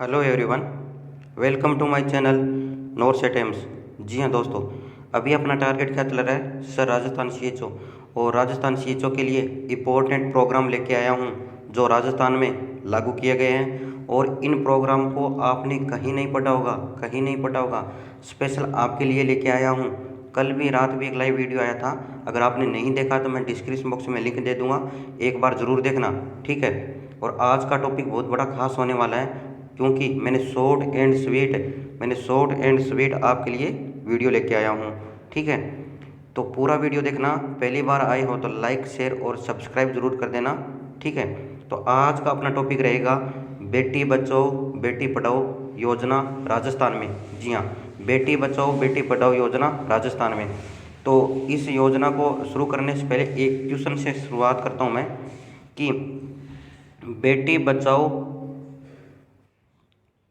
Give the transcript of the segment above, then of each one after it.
Hello everyone, welcome to my channel north AIIMS. जी हाँ दोस्तों, अभी अपना टारगेट क्या चल रहा है सर, राजस्थान सीएचओ। और राजस्थान सीएचओ के लिए इम्पोर्टेंट प्रोग्राम लेके आया हूँ जो राजस्थान में लागू किए गए हैं। और इन प्रोग्राम को आपने कहीं नहीं पढ़ा होगा, कहीं नहीं पढ़ा होगा, स्पेशल आपके लिए लेके आया हूँ। कल भी रात भी एक लाइव वीडियो आया था, अगर आपने नहीं देखा तो मैं डिस्क्रिप्शन बॉक्स में लिंक दे दूँगा, एक बार ज़रूर देखना, ठीक है। और आज का टॉपिक बहुत बड़ा खास होने वाला है, क्योंकि मैंने शॉर्ट एंड स्वीट आपके लिए वीडियो लेके आया हूँ, ठीक है। तो पूरा वीडियो देखना, पहली बार आए हो तो लाइक शेयर और सब्सक्राइब ज़रूर कर देना, ठीक है। तो आज का अपना टॉपिक रहेगा बेटी बचाओ बेटी पढ़ाओ योजना राजस्थान में। जी हाँ, बेटी बचाओ बेटी पढ़ाओ योजना राजस्थान में। तो इस योजना को शुरू करने से पहले एक क्वेश्चन से शुरुआत करता हूँ मैं कि बेटी बचाओ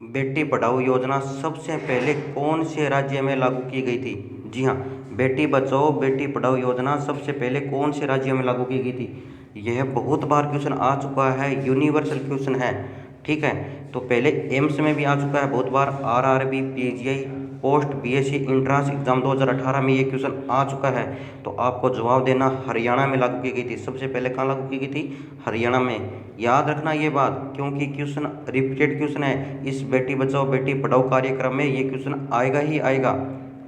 बेटी पढ़ाओ योजना सबसे पहले कौन से राज्य में लागू की गई थी। जी हाँ, बेटी बचाओ बेटी पढ़ाओ योजना सबसे पहले कौन से राज्य में लागू की गई थी। यह बहुत बार क्वेश्चन आ चुका है, यूनिवर्सल क्वेश्चन है, ठीक है। तो पहले एम्स में भी आ चुका है बहुत बार, RRB, PGI, post BSc entrance exam 2018 में ये क्वेश्चन आ चुका है। तो आपको जवाब देना हरियाणा में लागू की गई थी। सबसे पहले कहाँ लागू की गई थी? हरियाणा में। याद रखना ये बात, क्योंकि क्वेश्चन रिपीटेड क्वेश्चन है। इस बेटी बचाओ बेटी पढ़ाओ कार्यक्रम में ये क्वेश्चन आएगा ही आएगा,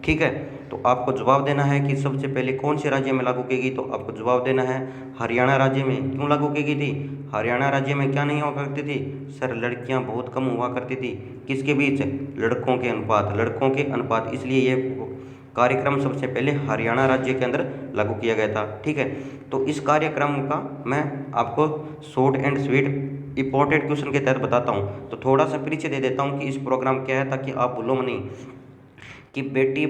ठीक है। तो आपको जवाब देना है कि सबसे पहले कौन से राज्य में लागू की गई। तो आपको जवाब देना है हरियाणा राज्य में। क्यों लागू की गई थी? हरियाणा राज्य में क्या नहीं हुआ करती थी सर? लड़कियां बहुत कम हुआ करती थी। किसके बीच? लड़कों के अनुपात, इसलिए ये कार्यक्रम सबसे पहले हरियाणा राज्य के अंदर लागू किया गया था, ठीक है। तो इस कार्यक्रम का मैं आपको short and sweet important question के तहत बताता हूँ। तो थोड़ा सा परिचय दे देता हूँ कि इस प्रोग्राम क्या है, ताकि आप भूलो नहीं। कि बेटी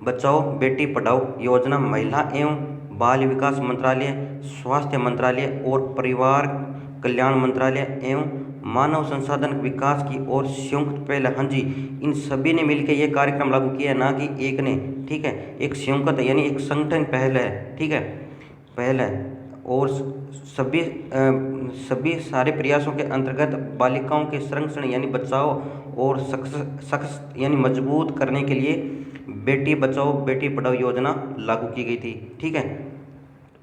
बचाओ बेटी पढ़ाओ योजना महिला एवं बाल विकास मंत्रालय, स्वास्थ्य मंत्रालय और परिवार कल्याण मंत्रालय एवं मानव संसाधन विकास की ओर संयुक्त पहल। हाँ जी, इन सभी ने मिलकर ये कार्यक्रम लागू किया है, ना कि एक ने, ठीक है। एक संयुक्त यानी एक संगठन पहल है, ठीक है, पहल है। और सभी सारे प्रयासों के अंतर्गत बालिकाओं के संरक्षण यानी बचाओ और सख्त यानी मजबूत करने के लिए बेटी बचाओ बेटी पढ़ाओ योजना लागू की गई थी, ठीक है।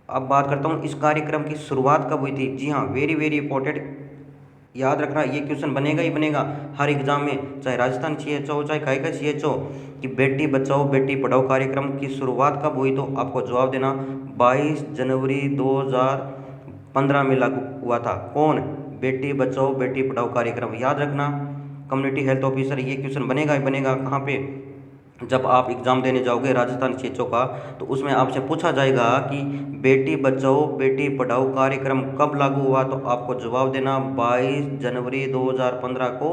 अब बात करता हूँ इस कार्यक्रम की शुरुआत कब हुई थी। जी हाँ, वेरी वेरी इंपॉर्टेंट, याद रखना ये क्वेश्चन बनेगा ही बनेगा हर एग्जाम में, चाहे राजस्थान सीएचओ हो चाहे कहीं का सीएचओ। कि बेटी बचाओ बेटी पढ़ाओ कार्यक्रम की शुरुआत कब हुई। तो आपको जवाब देना 22 जनवरी 2015 में लागू हुआ था। कौन? बेटी बचाओ बेटी पढ़ाओ कार्यक्रम। याद रखना, कम्युनिटी हेल्थ ऑफिसर, ये क्वेश्चन बनेगा ही बनेगा। कहाँ पे? जब आप एग्ज़ाम देने जाओगे राजस्थान सीएचओ का, तो उसमें आपसे पूछा जाएगा कि बेटी बचाओ बेटी पढ़ाओ कार्यक्रम कब लागू हुआ। तो आपको जवाब देना 22 जनवरी 2015 को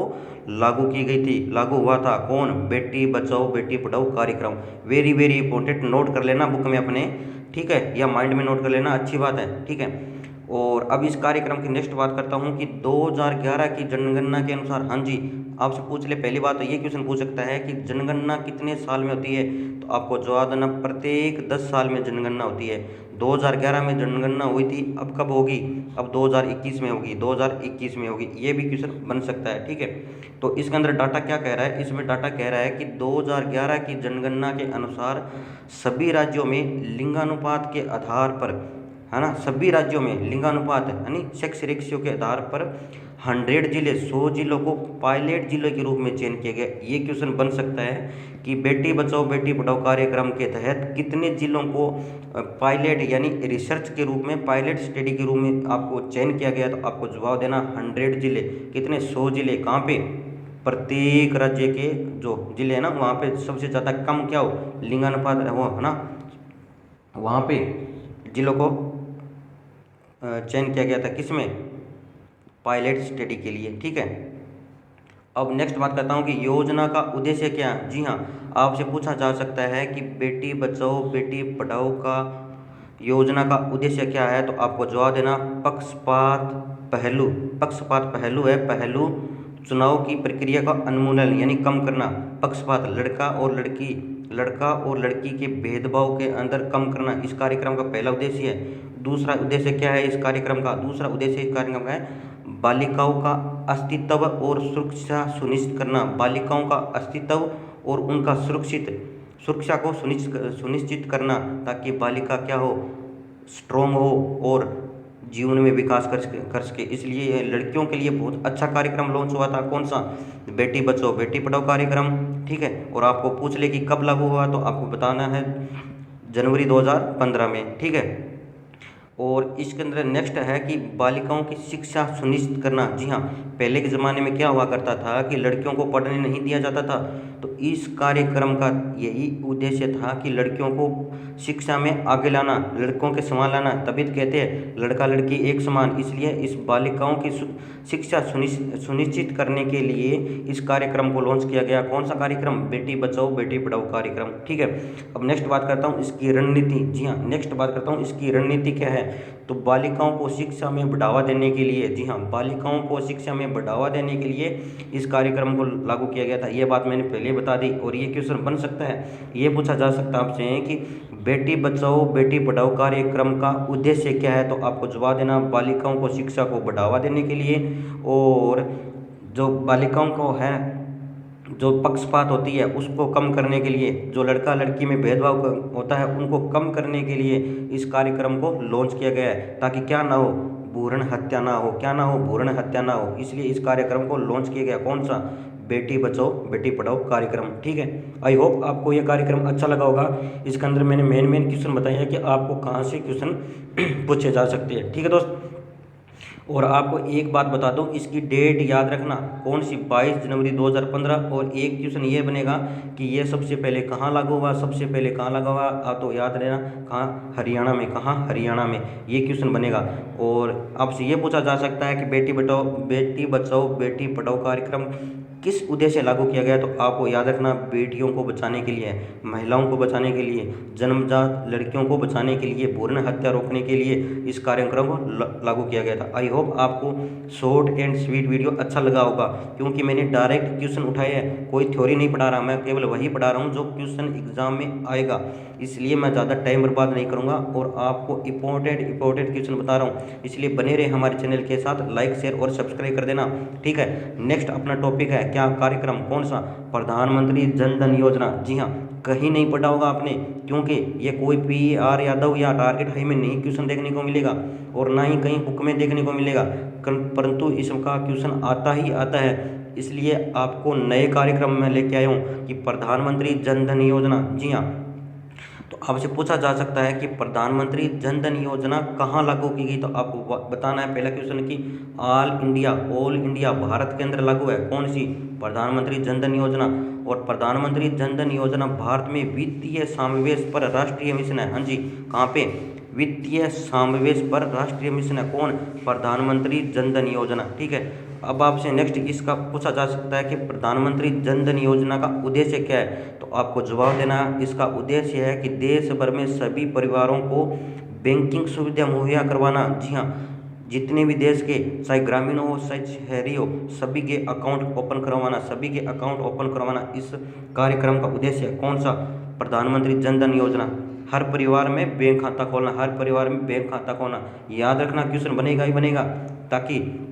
लागू की गई थी, लागू हुआ था। कौन? बेटी बचाओ बेटी पढ़ाओ कार्यक्रम। वेरी वेरी इंपॉर्टेंट, नोट कर लेना बुक में अपने, ठीक है, या माइंड में नोट कर लेना, अच्छी बात है, ठीक है। और अब इस कार्यक्रम की नेक्स्ट बात करता हूँ कि 2011 की जनगणना के अनुसार, हाँ जी, आपसे पूछ ले, पहली बात तो ये क्वेश्चन पूछ सकता है कि जनगणना कितने साल में होती है। तो आपको जवाब देना प्रत्येक 10 साल में जनगणना होती है। 2011 में जनगणना हुई थी, अब कब होगी? अब 2021 में होगी, 2021 में होगी। ये भी क्वेश्चन बन सकता है, ठीक है। तो इसके अंदर डाटा क्या कह रहा है? इसमें डाटा कह रहा है कि 2011 की जनगणना के अनुसार सभी राज्यों में लिंगानुपात के आधार पर, है ना, सभी राज्यों में लिंगानुपात यानी सेक्स रेशियो के आधार पर 100 जिलों को पायलट जिलों के रूप में चयन किया गया। ये क्वेश्चन बन सकता है कि बेटी बचाओ बेटी पढ़ाओ कार्यक्रम के तहत कितने जिलों को पायलट यानी रिसर्च के रूप में, पायलट स्टडी के रूप में आपको चयन किया गया। तो आपको जवाब देना 100 जिले। कितने? 100 जिले। कहाँ पे? प्रत्येक राज्य के जो जिले हैं ना, वहाँ पे सबसे ज़्यादा कम क्या हो, लिंगानुपात वो, है ना, वहाँ पे जिलों को चयन किया गया था। किसमें? पायलट स्टडी के लिए, ठीक है। अब नेक्स्ट बात करता हूँ कि योजना का उद्देश्य क्या। जी हाँ, आपसे पूछा जा सकता है कि बेटी बचाओ बेटी पढ़ाओ का योजना का उद्देश्य क्या है। तो आपको जवाब देना पक्षपात पहलू, पक्षपात पहलू है, पहलू चुनाव की प्रक्रिया का उन्मूलन यानी कम करना। पक्षपात, लड़का और लड़की के भेदभाव के अंदर कम करना, इस कार्यक्रम का पहला उद्देश्य है। दूसरा उद्देश्य क्या है इस कार्यक्रम का? दूसरा उद्देश्य इस कार्यक्रम का है बालिकाओं का अस्तित्व और सुरक्षा सुनिश्चित करना, बालिकाओं का अस्तित्व और उनका सुरक्षा को सुनिश्चित करना, ताकि बालिका क्या हो, स्ट्रोंग हो और जीवन में विकास कर सके। इसलिए लड़कियों के लिए बहुत अच्छा कार्यक्रम लॉन्च हुआ था। कौन सा? बेटी बचाओ बेटी पढ़ाओ कार्यक्रम, ठीक है। और आपको पूछ ले कि कब लागू हुआ, तो आपको बताना है जनवरी 2015 में, ठीक है। और इसके अंदर नेक्स्ट है कि बालिकाओं की शिक्षा सुनिश्चित करना। जी हाँ, पहले के ज़माने में क्या हुआ करता था कि लड़कियों को पढ़ने नहीं दिया जाता था, तो इस कार्यक्रम का यही उद्देश्य था कि लड़कियों को शिक्षा में आगे लाना, लड़कों के समान लाना। तभी तो कहते हैं लड़का लड़की एक समान। इसलिए इस बालिकाओं की शिक्षा सुनिश्चित करने के लिए इस कार्यक्रम को लॉन्च किया गया। कौन सा कार्यक्रम? बेटी बचाओ बेटी पढ़ाओ कार्यक्रम, ठीक है। अब नेक्स्ट बात करता हूँ इसकी रणनीति। जी हाँ, नेक्स्ट बात करता हूँ इसकी रणनीति क्या है। तो बालिकाओं को शिक्षा में बढ़ावा देने के लिए, जी हाँ, बालिकाओं को शिक्षा में बढ़ावा देने के लिए इस कार्यक्रम को लागू किया गया था। ये बात मैंने पहले बता दी। और ये क्वेश्चन बन सकता है, ये पूछा जा सकता है आपसे कि बेटी बचाओ बेटी पढ़ाओ कार्यक्रम का उद्देश्य क्या है, तो आपको जवाब देना बालिकाओं को शिक्षा को बढ़ावा देने के लिए, और जो बालिकाओं को है जो पक्षपात होती है उसको कम करने के लिए, जो लड़का लड़की में भेदभाव होता है उनको कम करने के लिए इस कार्यक्रम को लॉन्च किया गया है, ताकि क्या ना हो, भ्रूण हत्या ना हो। क्या ना हो? भ्रूण हत्या ना हो। इसलिए इस कार्यक्रम को लॉन्च किया गया। कौन सा? बेटी बचाओ बेटी पढ़ाओ कार्यक्रम, ठीक है। आई होप आपको यह कार्यक्रम अच्छा लगा होगा। इसके अंदर मैंने मेन क्वेश्चन बताए हैं कि आपको कहाँ से क्वेश्चन पूछे जा सकते हैं, ठीक है दोस्त। और आपको एक बात बता दूं, इसकी डेट याद रखना। कौन सी? 22 जनवरी 2015। और एक क्वेश्चन ये बनेगा कि ये सबसे पहले कहाँ लागू हुआ, सबसे पहले कहाँ लगा हुआ, आप तो याद रहना कहाँ, हरियाणा में। कहाँ? हरियाणा में ये क्वेश्चन बनेगा। और आपसे ये पूछा जा सकता है कि बेटी बचाओ बेटी पढ़ाओ कार्यक्रम किस उद्देश्य से लागू किया गया, तो आपको याद रखना बेटियों को बचाने के लिए, महिलाओं को बचाने के लिए, जन्मजात लड़कियों को बचाने के लिए, भ्रूण हत्या रोकने के लिए इस कार्यक्रम को लागू किया गया था। आई होप आपको शॉर्ट एंड स्वीट वीडियो अच्छा लगा होगा, क्योंकि मैंने डायरेक्ट क्वेश्चन उठाए हैं, कोई थ्योरी नहीं पढ़ा रहा, मैं केवल वही पढ़ा रहा हूँ जो क्वेश्चन एग्जाम में आएगा। इसलिए मैं ज़्यादा टाइम बर्बाद नहीं करूँगा और आपको इंपॉर्टेंट क्वेश्चन बता रहा हूँ। इसलिए बने रहे हमारे चैनल के साथ, लाइक शेयर और सब्सक्राइब कर देना, ठीक है। नेक्स्ट अपना टॉपिक है क्या? कार्यक्रम। कौन सा? प्रधानमंत्री जन धन योजना। जी हाँ, कहीं नहीं पढ़ा होगा आपने, क्योंकि ये कोई PR यादव या टारगेट हाई में नहीं क्वेश्चन देखने को मिलेगा, और ना ही कहीं बुक में देखने को मिलेगा, परंतु इसका क्वेश्चन आता ही आता है। इसलिए आपको नए कार्यक्रम में लेके आया हूँ कि प्रधानमंत्री जन धन योजना। जी हाँ, तो आपसे पूछा जा सकता है कि प्रधानमंत्री जन धन योजना कहाँ लागू की गई, तो आपको बताना है पहला क्वेश्चन कि ऑल इंडिया भारत के अंदर लागू है। कौन सी? प्रधानमंत्री जन धन योजना। और प्रधानमंत्री जन धन योजना भारत में वित्तीय समावेश पर राष्ट्रीय मिशन है। हाँ जी, कहाँ पे? वित्तीय समावेश पर राष्ट्रीय मिशन है। कौन? प्रधानमंत्री जन धन योजना, ठीक है। अब आपसे नेक्स्ट इसका पूछा जा सकता है कि प्रधानमंत्री जन धन योजना का उद्देश्य क्या है, तो आपको जवाब देना इसका उद्देश्य है कि देश भर में सभी परिवारों को बैंकिंग सुविधा मुहैया करवाना। जी हाँ, जितने भी देश के, चाहे ग्रामीण हो चाहे शहरी हो, सभी के अकाउंट ओपन करवाना, सभी के अकाउंट ओपन करवाना इस कार्यक्रम का उद्देश्य है। कौन सा? प्रधानमंत्री जन धन योजना। हर परिवार में बैंक खाता खोलना, हर परिवार में बैंक खाता खोलना, याद रखना क्वेश्चन बनेगा ही बनेगा, ताकि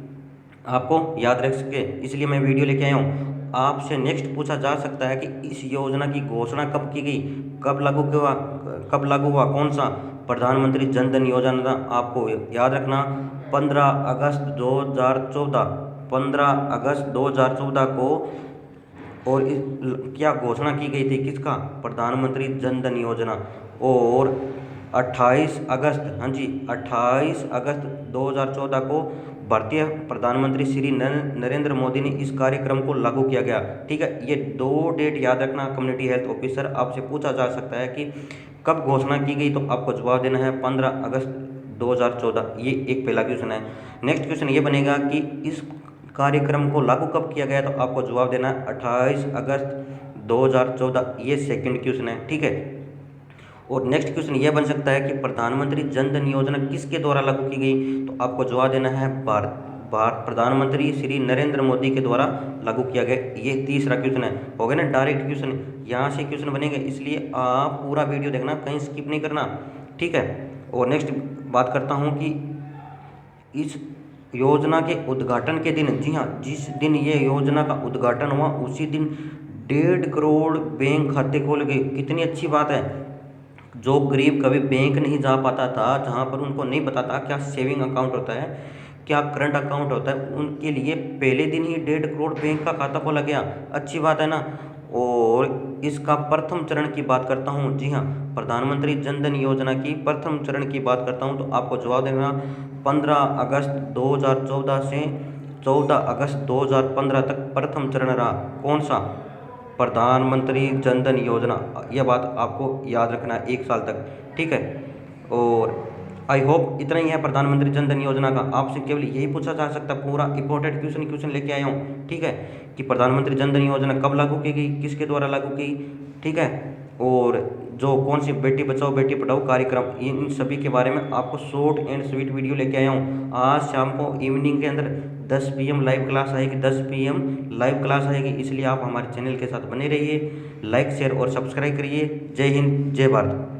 आपको याद रख सके। इसलिए मैं वीडियो लेके आया हूँ। आपसे नेक्स्ट पूछा जा सकता है कि इस योजना की घोषणा कब की गई, कब लागू हुआ। कौन सा? प्रधानमंत्री जन धन योजना। आपको याद रखना 15 अगस्त 2014, 15 अगस्त 2014 को। और क्या घोषणा की गई थी, किसका? प्रधानमंत्री जन धन योजना। और 28 अगस्त, हाँ जी, 28 अगस्त 2014 को भारतीय प्रधानमंत्री श्री नरेंद्र मोदी ने इस कार्यक्रम को लागू किया गया, ठीक है। ये 2 डेट याद रखना। कम्युनिटी हेल्थ ऑफिसर आपसे पूछा जा सकता है कि कब घोषणा की गई, तो आपको जवाब देना है 15 अगस्त 2014। ये एक पहला क्वेश्चन है। नेक्स्ट क्वेश्चन ये बनेगा कि इस कार्यक्रम को लागू कब किया गया, तो आपको जवाब देना है 28 अगस्त 2014। ये सेकंड क्वेश्चन है, ठीक है। और नेक्स्ट क्वेश्चन यह बन सकता है कि प्रधानमंत्री जन धन योजना किसके द्वारा लागू की गई, तो आपको जवाब देना है भारत प्रधानमंत्री श्री नरेंद्र मोदी के द्वारा लागू किया गया। ये तीसरा क्वेश्चन है, हो गया ना डायरेक्ट क्वेश्चन, यहाँ से क्वेश्चन बनेंगे। इसलिए आप पूरा वीडियो देखना, कहीं स्किप नहीं करना, ठीक है। और नेक्स्ट बात करता हूँ कि इस योजना के उद्घाटन के दिन, जी हाँ, जिस दिन ये योजना का उद्घाटन हुआ उसी दिन 1.5 करोड़ बैंक खाते खोले गए। कितनी अच्छी बात है। जो गरीब कभी बैंक नहीं जा पाता था, जहाँ पर उनको नहीं पता था क्या सेविंग अकाउंट होता है, क्या करंट अकाउंट होता है, उनके लिए पहले दिन ही 1.5 करोड़ बैंक का खाता खोला गया। अच्छी बात है ना। और इसका प्रथम चरण की बात करता हूँ, जी हाँ, प्रधानमंत्री जन धन योजना की प्रथम चरण की बात करता हूँ तो आपको जवाब देना 15 अगस्त 2014 से 14 अगस्त 2015 तक प्रथम चरण रहा। कौन सा? प्रधानमंत्री जन धन योजना। यह बात आपको याद रखना है 1 साल तक, ठीक है। और आई होप इतना ही है प्रधानमंत्री जन धन योजना का। आपसे केवल यही पूछा जा सकता, पूरा इंपॉर्टेंट क्वेश्चन लेके आया हूँ, ठीक है, कि प्रधानमंत्री जन धन योजना कब लागू की गई, किसके द्वारा लागू की, ठीक है, और जो कौन सी बेटी बचाओ बेटी पढ़ाओ कार्यक्रम, इन सभी के बारे में आपको शॉर्ट एंड स्वीट वीडियो लेके आया हूँ। आज शाम को इवनिंग के अंदर 10 PM लाइव क्लास आएगी, 10 PM लाइव क्लास आएगी, इसलिए आप हमारे चैनल के साथ बने रहिए। लाइक शेयर और सब्सक्राइब करिए। जय हिंद, जय भारत।